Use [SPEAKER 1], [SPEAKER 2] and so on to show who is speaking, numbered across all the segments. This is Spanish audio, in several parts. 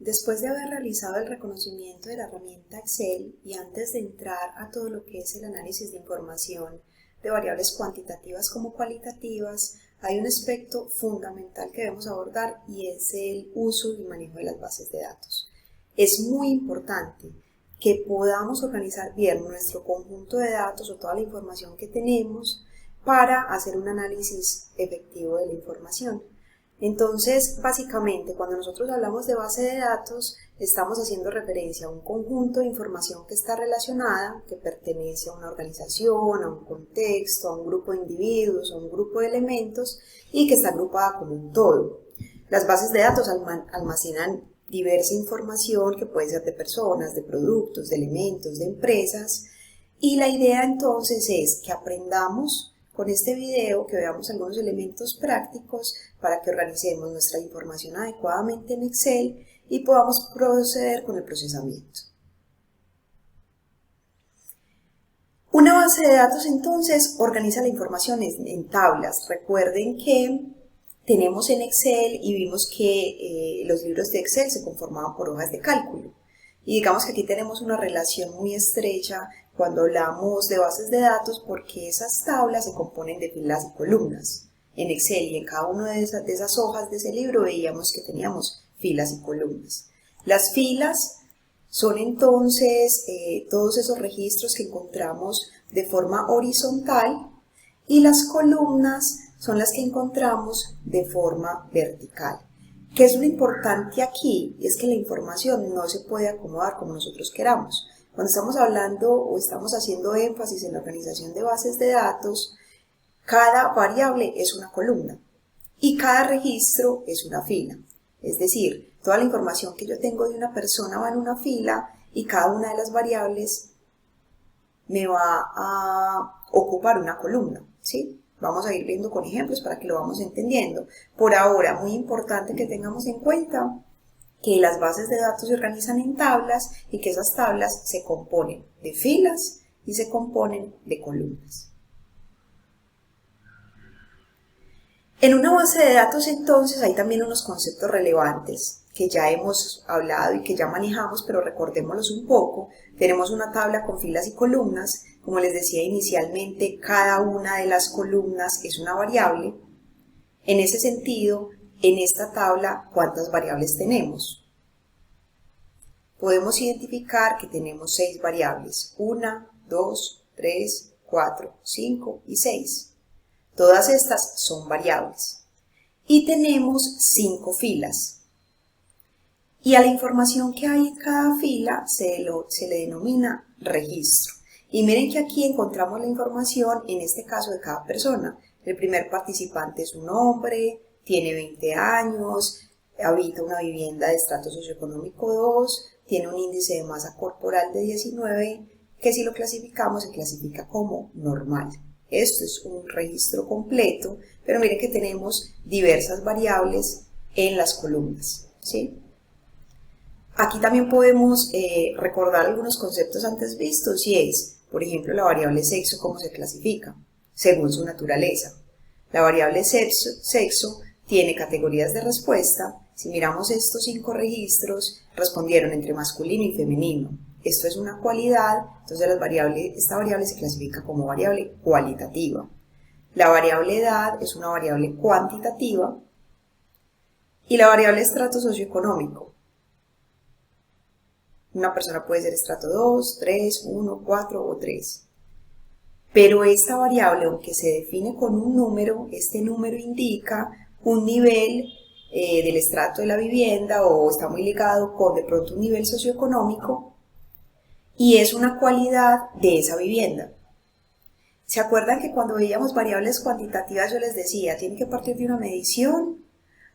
[SPEAKER 1] Después de haber realizado el reconocimiento de la herramienta Excel y antes de entrar a todo lo que es el análisis de información de variables cuantitativas como cualitativas, hay un aspecto fundamental que debemos abordar y es el uso y manejo de las bases de datos. Es muy importante que podamos organizar bien nuestro conjunto de datos o toda la información que tenemos para hacer un análisis efectivo de la información. Entonces, básicamente, cuando nosotros hablamos de base de datos, estamos haciendo referencia a un conjunto de información que está relacionada, que pertenece a una organización, a un contexto, a un grupo de individuos, a un grupo de elementos y que está agrupada como un todo. Las bases de datos almacenan diversa información que puede ser de personas, de productos, de elementos, de empresas, y la idea entonces es que aprendamos con este video, que veamos algunos elementos prácticos para que organicemos nuestra información adecuadamente en Excel y podamos proceder con el procesamiento. Una base de datos entonces organiza la información en tablas. Recuerden que tenemos en Excel y vimos que los libros de Excel se conformaban por hojas de cálculo. Y digamos que aquí tenemos una relación muy estrecha cuando hablamos de bases de datos porque esas tablas se componen de filas y columnas. En Excel y en cada una de esas hojas de ese libro veíamos que teníamos filas y columnas. Las filas son entonces todos esos registros que encontramos de forma horizontal y las columnas son las que encontramos de forma vertical. ¿Qué es lo importante aquí? Es que la información no se puede acomodar como nosotros queramos. Cuando estamos hablando o estamos haciendo énfasis en la organización de bases de datos, cada variable es una columna y cada registro es una fila. Es decir, toda la información que yo tengo de una persona va en una fila y cada una de las variables me va a ocupar una columna, ¿sí? Vamos a ir viendo con ejemplos para que lo vamos entendiendo. Por ahora, muy importante que tengamos en cuenta que las bases de datos se organizan en tablas y que esas tablas se componen de filas y se componen de columnas. En una base de datos entonces hay también unos conceptos relevantes que ya hemos hablado y que ya manejamos, pero recordémoslos un poco. Tenemos una tabla con filas y columnas. Como les decía inicialmente, cada una de las columnas es una variable. En ese sentido, en esta tabla, ¿cuántas variables tenemos? Podemos identificar que tenemos 6 variables. 1, 2, 3, 4, 5 y 6. Todas estas son variables. Y tenemos 5 filas. Y a la información que hay en cada fila se le denomina registro. Y miren que aquí encontramos la información, en este caso de cada persona. El primer participante es un hombre, tiene 20 años, habita una vivienda de estrato socioeconómico 2, tiene un índice de masa corporal de 19, que si lo clasificamos se clasifica como normal. Esto es un registro completo, pero miren que tenemos diversas variables en las columnas, ¿sí? Aquí también podemos recordar algunos conceptos antes vistos y es, por ejemplo, la variable sexo, ¿cómo se clasifica? Según su naturaleza. La variable sexo tiene categorías de respuesta. Si miramos estos 5 registros, respondieron entre masculino y femenino. Esto es una cualidad, entonces esta variable se clasifica como variable cualitativa. La variable edad es una variable cuantitativa y la variable estrato socioeconómico. Una persona puede ser estrato 2, 3, 1, 4 o 3. Pero esta variable, aunque se define con un número, este número indica un nivel del estrato de la vivienda o está muy ligado con de pronto un nivel socioeconómico y es una cualidad de esa vivienda. ¿Se acuerdan que cuando veíamos variables cuantitativas yo les decía, tienen que partir de una medición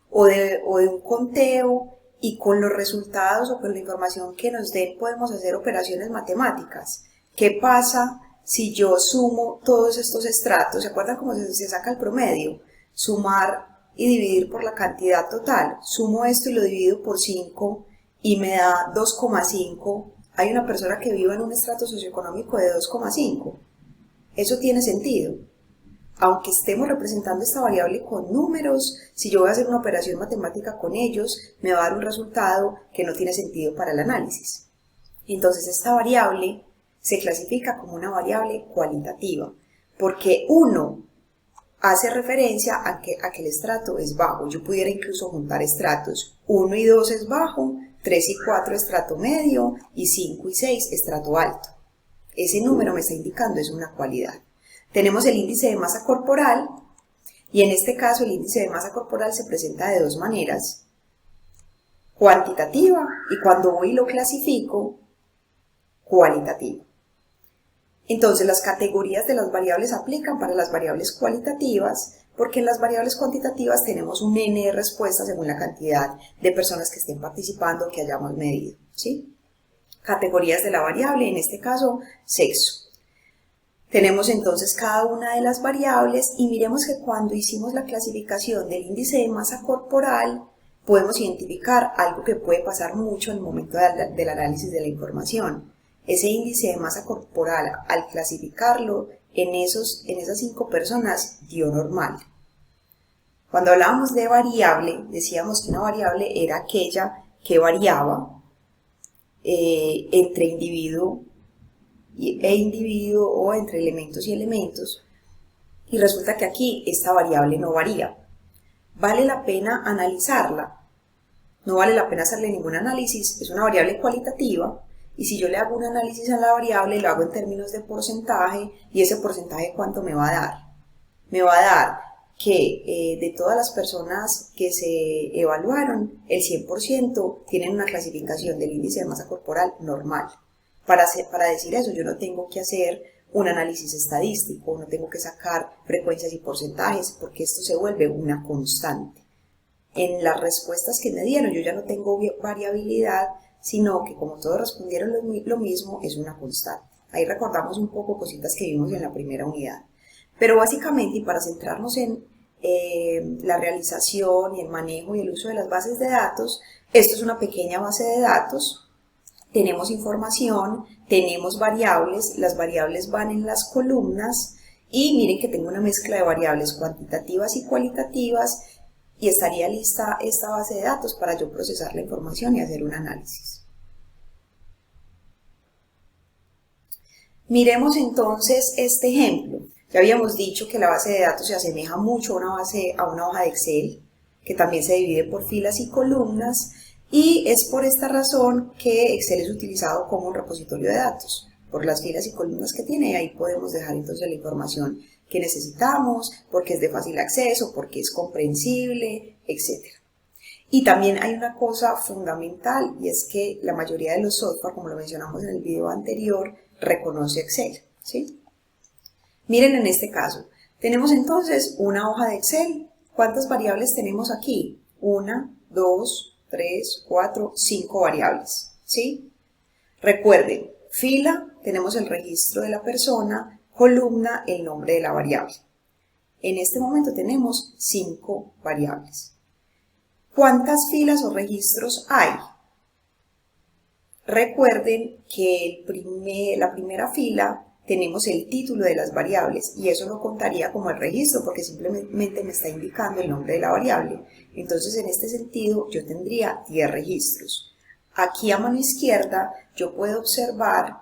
[SPEAKER 1] o de un conteo? Y con los resultados o con la información que nos den podemos hacer operaciones matemáticas. ¿Qué pasa si yo sumo todos estos estratos? ¿Se acuerdan cómo se saca el promedio? Sumar y dividir por la cantidad total. Sumo esto y lo divido por 5 y me da 2,5. Hay una persona que viva en un estrato socioeconómico de 2,5. ¿Eso tiene sentido? aunque estemos representando esta variable con números, si yo voy a hacer una operación matemática con ellos, me va a dar un resultado que no tiene sentido para el análisis. Entonces esta variable se clasifica como una variable cualitativa, porque 1 hace referencia a que el estrato es bajo. Yo pudiera incluso juntar estratos. 1 y 2 es bajo, 3 y 4 estrato medio y 5 y 6 estrato alto. Ese número me está indicando es una cualidad. Tenemos el índice de masa corporal y en este caso el índice de masa corporal se presenta de dos maneras. Cuantitativa y cuando voy y lo clasifico, cualitativa. Entonces las categorías de las variables aplican para las variables cualitativas porque en las variables cuantitativas tenemos un n de respuestas según la cantidad de personas que estén participando que hayamos medido, ¿sí? Categorías de la variable, en este caso, sexo. Tenemos entonces cada una de las variables y miremos que cuando hicimos la clasificación del índice de masa corporal podemos identificar algo que puede pasar mucho en el momento del análisis de la información. Ese índice de masa corporal, al clasificarlo en esas 5 personas, dio normal. Cuando hablábamos de variable, decíamos que una variable era aquella que variaba entre individuo e individuo o entre elementos y elementos, y resulta que aquí esta variable no varía. ¿Vale la pena analizarla? No vale la pena hacerle ningún análisis, es una variable cualitativa, y si yo le hago un análisis a la variable, lo hago en términos de porcentaje, y ese porcentaje ¿cuánto me va a dar? Me va a dar que de todas las personas que se evaluaron, el 100% tienen una clasificación del índice de masa corporal normal. Para decir eso, yo no tengo que hacer un análisis estadístico, no tengo que sacar frecuencias y porcentajes, porque esto se vuelve una constante. En las respuestas que me dieron, yo ya no tengo variabilidad, sino que como todos respondieron lo mismo, es una constante. Ahí recordamos un poco cositas que vimos en la primera unidad. Pero básicamente, y para centrarnos en la realización y el manejo y el uso de las bases de datos, esto es una pequeña base de datos. Tenemos información, tenemos variables, las variables van en las columnas y miren que tengo una mezcla de variables cuantitativas y cualitativas y estaría lista esta base de datos para yo procesar la información y hacer un análisis. Miremos entonces este ejemplo. Ya habíamos dicho que la base de datos se asemeja mucho a una hoja de Excel, que también se divide por filas y columnas, y es por esta razón que Excel es utilizado como un repositorio de datos, por las filas y columnas que tiene, y ahí podemos dejar entonces la información que necesitamos, porque es de fácil acceso, porque es comprensible, etc. Y también hay una cosa fundamental, y es que la mayoría de los software, como lo mencionamos en el video anterior, reconoce Excel, ¿sí? Miren en este caso, tenemos entonces una hoja de Excel. ¿Cuántas variables tenemos aquí? 1, 2, 3, 4, 5 variables, ¿sí? Recuerden, fila, tenemos el registro de la persona, columna, el nombre de la variable. En este momento tenemos 5 variables. ¿Cuántas filas o registros hay? Recuerden que la primera fila tenemos el título de las variables y eso no contaría como el registro porque simplemente me está indicando el nombre de la variable. Entonces en este sentido yo tendría 10 registros. Aquí a mano izquierda yo puedo observar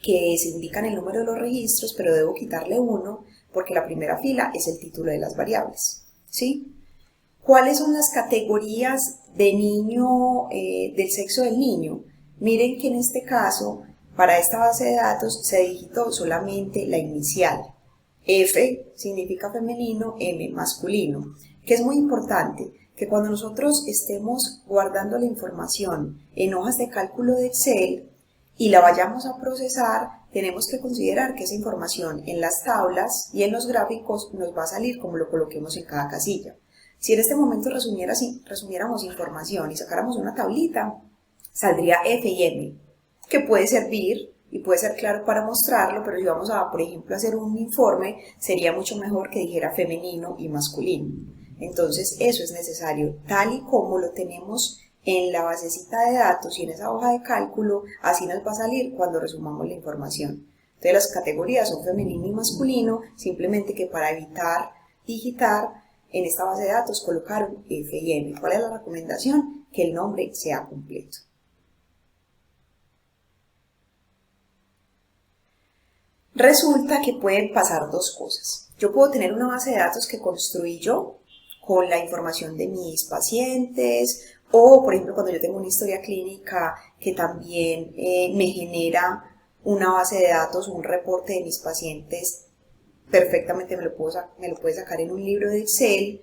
[SPEAKER 1] que se indican el número de los registros, pero debo quitarle 1 porque la primera fila es el título de las variables, ¿sí? ¿Cuáles son las categorías de niño, del sexo del niño? Miren que en este caso, para esta base de datos se digitó solamente la inicial. F significa femenino, M masculino, que es muy importante que cuando nosotros estemos guardando la información en hojas de cálculo de Excel y la vayamos a procesar, tenemos que considerar que esa información en las tablas y en los gráficos nos va a salir como lo coloquemos en cada casilla. Si en este momento resumiéramos información y sacáramos una tablita, saldría F y M, que puede servir y puede ser claro para mostrarlo, pero si vamos a, por ejemplo, hacer un informe, sería mucho mejor que dijera femenino y masculino. Entonces, eso es necesario, tal y como lo tenemos en la basecita de datos y en esa hoja de cálculo, así nos va a salir cuando resumamos la información. Entonces las categorías son femenino y masculino, simplemente que para evitar digitar, en esta base de datos colocaron F y M. ¿Cuál es la recomendación? Que el nombre sea completo. Resulta que pueden pasar dos cosas. Yo puedo tener una base de datos que construí yo con la información de mis pacientes, o por ejemplo cuando yo tengo una historia clínica que también me genera una base de datos, un reporte de mis pacientes, perfectamente me lo puede sacar en un libro de Excel,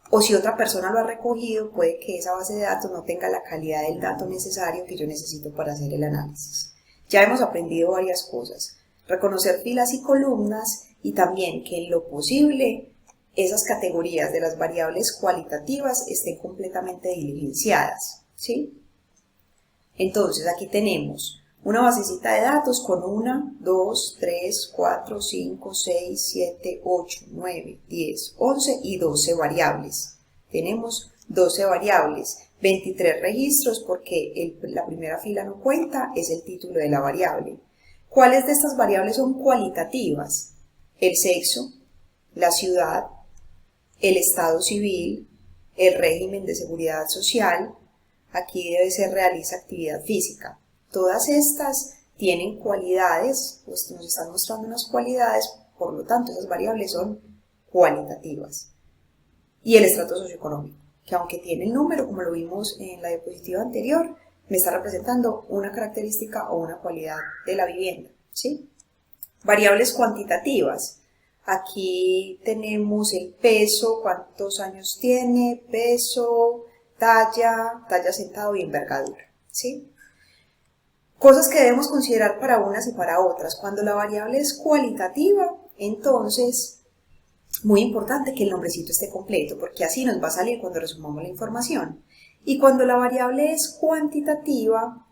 [SPEAKER 1] o si otra persona lo ha recogido, puede que esa base de datos no tenga la calidad del dato necesario que yo necesito para hacer el análisis. Ya hemos aprendido varias cosas. Reconocer filas y columnas, y también que en lo posible esas categorías de las variables cualitativas estén completamente diligenciadas, ¿sí? Entonces aquí tenemos una basecita de datos con 1, 2, 3, 4, 5, 6, 7, 8, 9, 10, 11 y 12 variables. Tenemos 12 variables, 23 registros porque la primera fila no cuenta, es el título de la variable. ¿Cuáles de estas variables son cualitativas? El sexo, la ciudad, el estado civil, el régimen de seguridad social, aquí debe ser realiza actividad física. Todas estas tienen cualidades, pues nos están mostrando unas cualidades, por lo tanto esas variables son cualitativas. Y el estrato socioeconómico, que aunque tiene el número, como lo vimos en la diapositiva anterior, me está representando una característica o una cualidad de la vivienda, ¿sí? Variables cuantitativas. Aquí tenemos el peso, cuántos años tiene, peso, talla sentado y envergadura, ¿sí? Cosas que debemos considerar para unas y para otras. Cuando la variable es cualitativa, entonces, muy importante que el nombrecito esté completo, porque así nos va a salir cuando resumamos la información. Y cuando la variable es cuantitativa,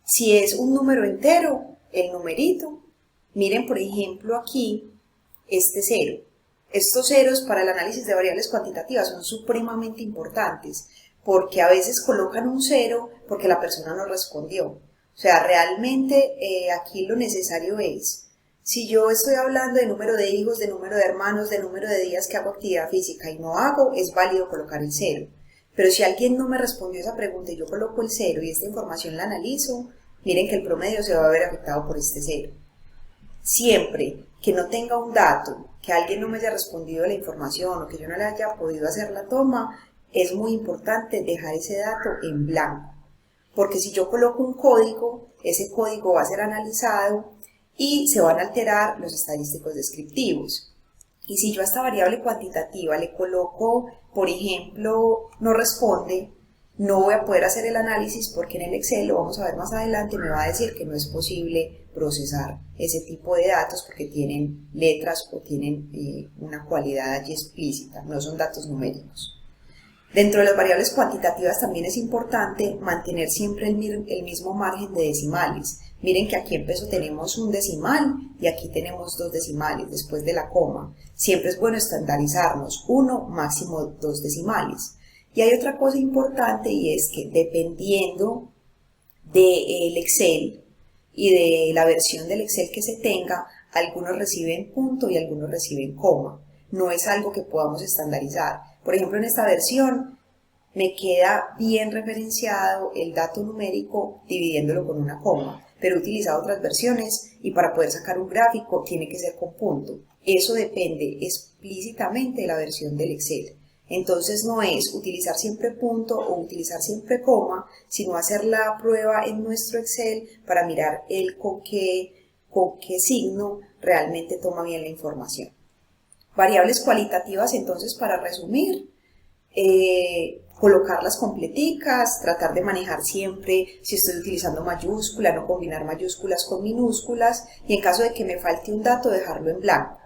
[SPEAKER 1] si es un número entero, el numerito, miren por ejemplo aquí, este 0. Estos ceros para el análisis de variables cuantitativas son supremamente importantes, porque a veces colocan un 0 porque la persona no respondió. O sea, realmente aquí lo necesario es, si yo estoy hablando de número de hijos, de número de hermanos, de número de días que hago actividad física y no hago, es válido colocar el 0. Pero si alguien no me respondió esa pregunta y yo coloco el 0 y esta información la analizo, miren que el promedio se va a ver afectado por este 0. Siempre que no tenga un dato, que alguien no me haya respondido la información o que yo no le haya podido hacer la toma, es muy importante dejar ese dato en blanco. Porque si yo coloco un código, ese código va a ser analizado y se van a alterar los estadísticos descriptivos. Y si yo a esta variable cuantitativa le coloco, por ejemplo, no responde, no voy a poder hacer el análisis porque en el Excel, lo vamos a ver más adelante, me va a decir que no es posible procesar ese tipo de datos porque tienen letras o tienen una cualidad allí explícita, no son datos numéricos. Dentro de las variables cuantitativas también es importante mantener siempre el mismo margen de decimales. Miren que aquí en peso tenemos un decimal y aquí tenemos 2 decimales después de la coma. Siempre es bueno estandarizarnos, 1, máximo 2 decimales. Y hay otra cosa importante y es que dependiendo del Excel y de la versión del Excel que se tenga, algunos reciben punto y algunos reciben coma. No es algo que podamos estandarizar. Por ejemplo, en esta versión me queda bien referenciado el dato numérico dividiéndolo con una coma, pero he utilizado otras versiones y para poder sacar un gráfico tiene que ser con punto. Eso depende explícitamente de la versión del Excel. Entonces no es utilizar siempre punto o utilizar siempre coma, sino hacer la prueba en nuestro Excel para mirar con qué signo realmente toma bien la información. Variables cualitativas, entonces, para resumir, colocarlas completicas, tratar de manejar siempre, si estoy utilizando mayúscula, no combinar mayúsculas con minúsculas, y en caso de que me falte un dato, dejarlo en blanco.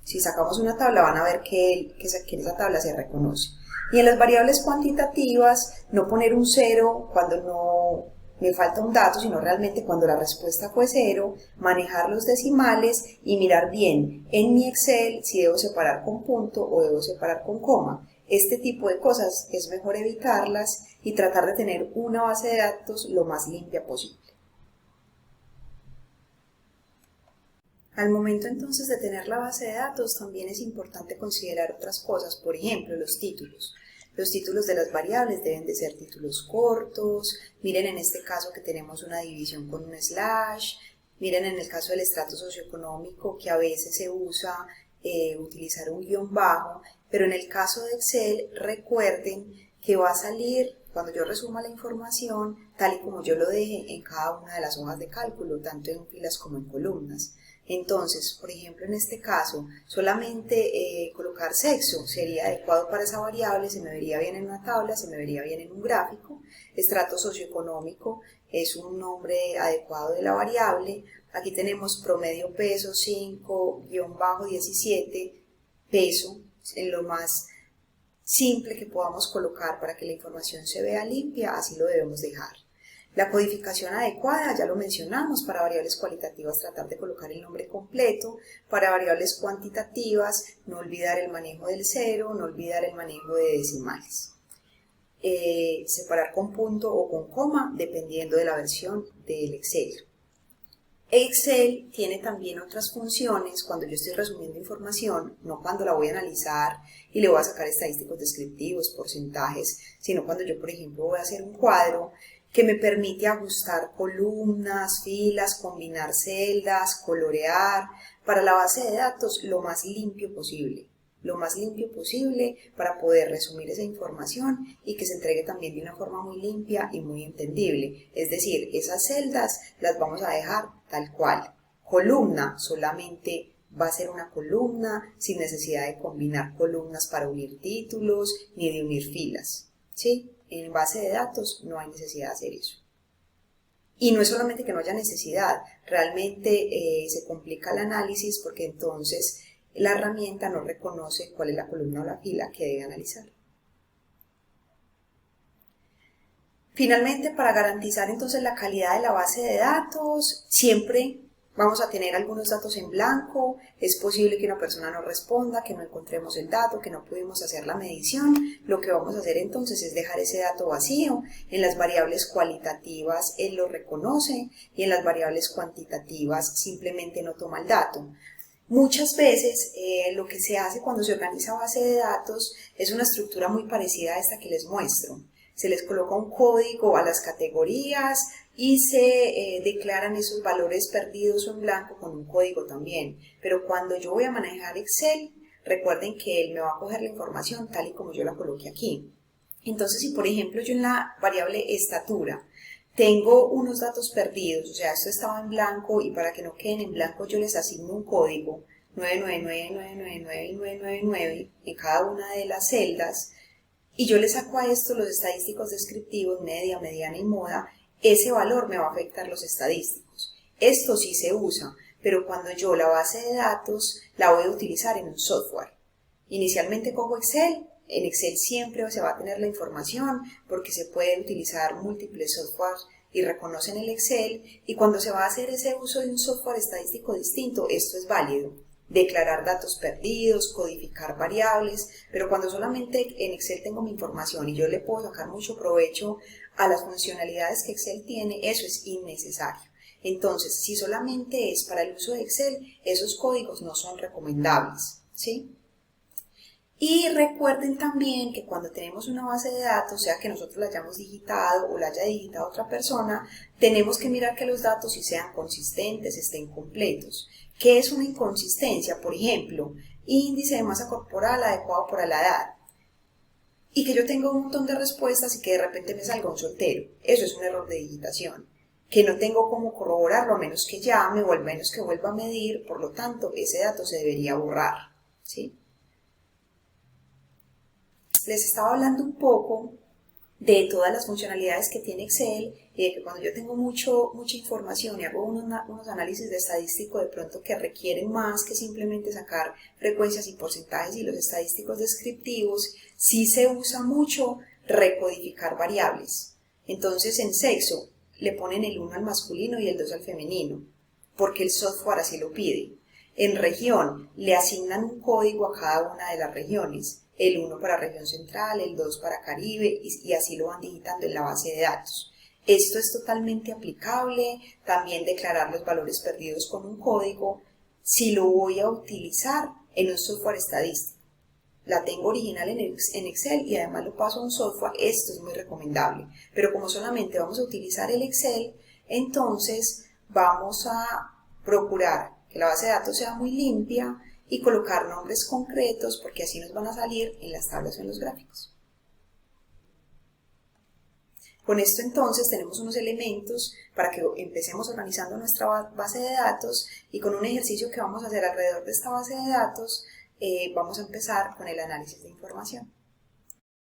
[SPEAKER 1] Si sacamos una tabla van a ver que en esa tabla se reconoce. Y en las variables cuantitativas, no poner un 0 cuando no me falta un dato, sino realmente cuando la respuesta fue 0, manejar los decimales y mirar bien en mi Excel si debo separar con punto o debo separar con coma. Este tipo de cosas es mejor evitarlas y tratar de tener una base de datos lo más limpia posible. Al momento entonces de tener la base de datos también es importante considerar otras cosas, por ejemplo los títulos. Los títulos de las variables deben de ser títulos cortos. Miren en este caso que tenemos una división con un slash. Miren en el caso del estrato socioeconómico que a veces se usa utilizar un guión bajo, pero en el caso de Excel recuerden que va a salir cuando yo resuma la información tal y como yo lo deje en cada una de las hojas de cálculo, tanto en filas como en columnas. Entonces, por ejemplo, en este caso, solamente colocar sexo sería adecuado para esa variable, se me vería bien en una tabla, se me vería bien en un gráfico. Estrato socioeconómico es un nombre adecuado de la variable. Aquí tenemos promedio peso 5-17, peso, en lo más simple que podamos colocar para que la información se vea limpia, así lo debemos dejar. La codificación adecuada, ya lo mencionamos, para variables cualitativas tratar de colocar el nombre completo, para variables cuantitativas no olvidar el manejo del cero, no olvidar el manejo de decimales. Separar con punto o con coma dependiendo de la versión del Excel. Excel tiene también otras funciones cuando yo estoy resumiendo información, no cuando la voy a analizar y le voy a sacar estadísticos descriptivos, porcentajes, sino cuando yo, por ejemplo, voy a hacer un cuadro que me permite ajustar columnas, filas, combinar celdas, colorear, para la base de datos lo más limpio posible para poder resumir esa información y que se entregue también de una forma muy limpia y muy entendible. Es decir, esas celdas las vamos a dejar tal cual. Columna solamente va a ser una columna sin necesidad de combinar columnas para unir títulos ni de unir filas, ¿sí? En base de datos no hay necesidad de hacer eso. Y no es solamente que no haya necesidad, realmente se complica el análisis porque entonces la herramienta no reconoce cuál es la columna o la fila que debe analizar. Finalmente, para garantizar entonces la calidad de la base de datos, siempre vamos a tener algunos datos en blanco. Es posible que una persona no responda, que no encontremos el dato, que no pudimos hacer la medición. Lo que vamos a hacer entonces es dejar ese dato vacío. En las variables cualitativas él lo reconoce y en las variables cuantitativas simplemente no toma el dato. Muchas veces lo que se hace cuando se organiza base de datos es una estructura muy parecida a esta que les muestro. Se les coloca un código a las categorías y se declaran esos valores perdidos o en blanco con un código también. Pero cuando yo voy a manejar Excel, recuerden que él me va a coger la información tal y como yo la coloque aquí. Entonces, si por ejemplo yo en la variable estatura tengo unos datos perdidos, o sea, esto estaba en blanco y para que no queden en blanco yo les asigno un código 9999999 en cada una de las celdas y yo le saco a esto los estadísticos descriptivos, media, mediana y moda, ese valor me va a afectar los estadísticos. Esto sí se usa, pero cuando yo la base de datos la voy a utilizar en un software. Inicialmente cojo Excel. En Excel siempre se va a tener la información porque se puede utilizar múltiples softwares y reconocen el Excel, y cuando se va a hacer ese uso de un software estadístico distinto, esto es válido. Declarar datos perdidos, codificar variables, pero cuando solamente en Excel tengo mi información y yo le puedo sacar mucho provecho a las funcionalidades que Excel tiene, eso es innecesario. Entonces, si solamente es para el uso de Excel, esos códigos no son recomendables, ¿sí? Y recuerden también que cuando tenemos una base de datos, sea que nosotros la hayamos digitado o la haya digitado otra persona, tenemos que mirar que los datos sí sean consistentes, estén completos. ¿Qué es una inconsistencia? Por ejemplo, índice de masa corporal adecuado para la edad. Y que yo tenga un montón de respuestas y que de repente me salga un soltero. Eso es un error de digitación, que no tengo cómo corroborarlo a menos que llame o al menos que vuelva a medir, por lo tanto, ese dato se debería borrar, ¿sí? Les estaba hablando un poco de todas las funcionalidades que tiene Excel y de que cuando yo tengo mucha información y hago unos análisis de estadístico de pronto que requieren más que simplemente sacar frecuencias y porcentajes y los estadísticos descriptivos, sí se usa mucho recodificar variables. Entonces en sexo le ponen el 1 al masculino y el 2 al femenino, porque el software así lo pide. En región le asignan un código a cada una de las regiones. El 1 para región central, el 2 para Caribe y así lo van digitando en la base de datos. Esto es totalmente aplicable, también declarar los valores perdidos con un código. si lo voy a utilizar en un software estadístico. La tengo original en Excel y además lo paso a un software, esto es muy recomendable. Pero como solamente vamos a utilizar el Excel, entonces vamos a procurar que la base de datos sea muy limpia y colocar nombres concretos porque así nos van a salir en las tablas o en los gráficos. Con esto entonces tenemos unos elementos para que empecemos organizando nuestra base de datos y con un ejercicio que vamos a hacer alrededor de esta base de datos vamos a empezar con el análisis de información.